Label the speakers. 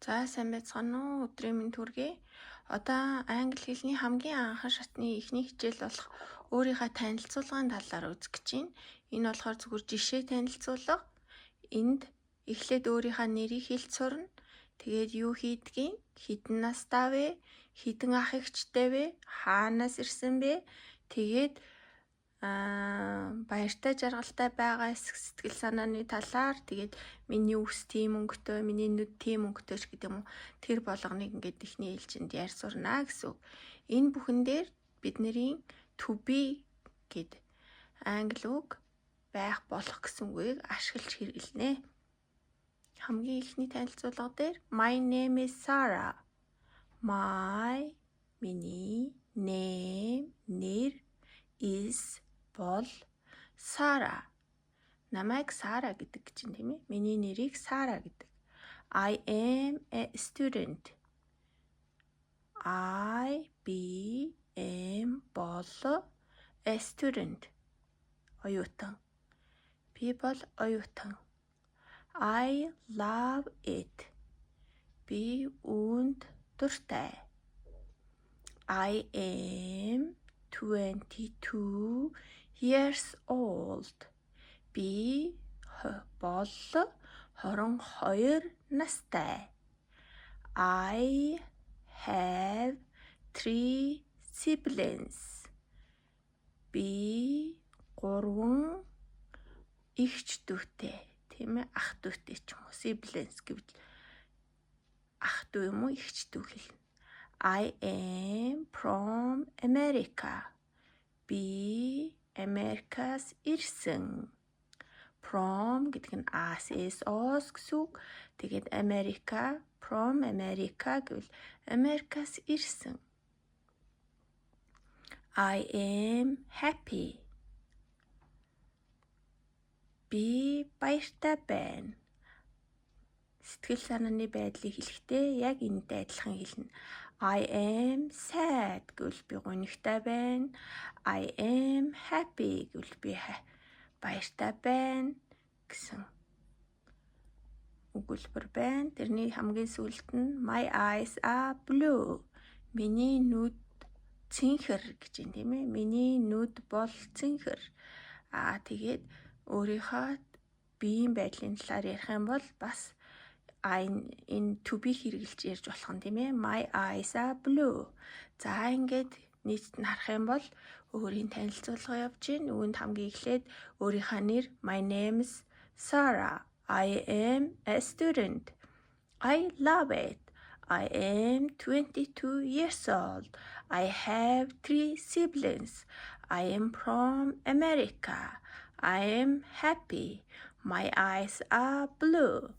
Speaker 1: За сайн байцгаана уу? Өдрийн мэнд хүргэе. Одоо англи хэлний хамгийн анхан шатны эхний хичээл болох өөрийнхөө танилцуулгын талаар үзэх гэж байна. Энэ болохоор зөвхөн жишээ танилцуулга. Энд эхлээд өөрийнхөө нэрийг хэлж сурна. Тэгээд юу хийдгийг, хэдэн настай вэ? Хэдэн ах эгчтэй вэ? Хаанаас ирсэн бэ? Тэгээд баяртай жаргалтай байгаа сэтгэл санааны талаар тэгээд миний үс тийм өнгөтэй, миний нүд тийм өнгөтэй ч гэдэг юм уу. Тэр болгоныг ингээд ихний ээлжинд яар сурна гэсэн үг. Энэ бүхэн дээр бидний to be гэд англи үг байх болох гэсэн үгийг ашиглаж хэрэглэнэ. Хамгийн ихний танилцуулга дээр my name is Sarah. Миний name нэр is бол Сара. Намайг Сара гэдэг чинь тийм ээ. Миний нэрийг Сара гэдэг. I am a student. Би бол a student. Оюутан. Би бол оюутан. I love it. Би үүнд дуртай. I am 22 years old. Би бол 22 настай. I have 3 siblings. Би 3 эгч дүүтэй, тийм ээ, ах дүүтэй ч юм уу. Siblings гэвэл ах дүү юм уу, эгч дүү хэлнэ. I am from America. Би Америкаас ирсэн. From гэдэг нь ас-с-ос гэсэн үг. Тэгээд Америка, from America гэвэл Америкаас ирсэн. I am happy. Би баяртай байна. Сэтгэл санааны байдлыг хэлэхдээ яг энэтэй адилхан хэлнэ. I am sad гэвэл би гонигтай байна. I am happy гэвэл би баяртай байна гэсэн өгүүлбэр байна. Тэрний хамгийн сүүлд нь my eyes are blue. Миний нүд цэнхэр гэж юм тийм ээ. Миний нүд бол цэнхэр. Тэгээд өөрийнхөө биеийн байдлын талаар ярих юм бол бас энэ to be хэрэгжилж ярьж болох нь тийм ээ. My eyes are blue. За ингээд нийтд нь харах юм бол өөрийн танилцуулга явж гин. Үүнд хамгийн эхлээд өөрийнхөө нэр my name is Sarah. I am a student. I love it. I am 22 years old. I have 3 siblings. I am from America. I am happy. My eyes are blue.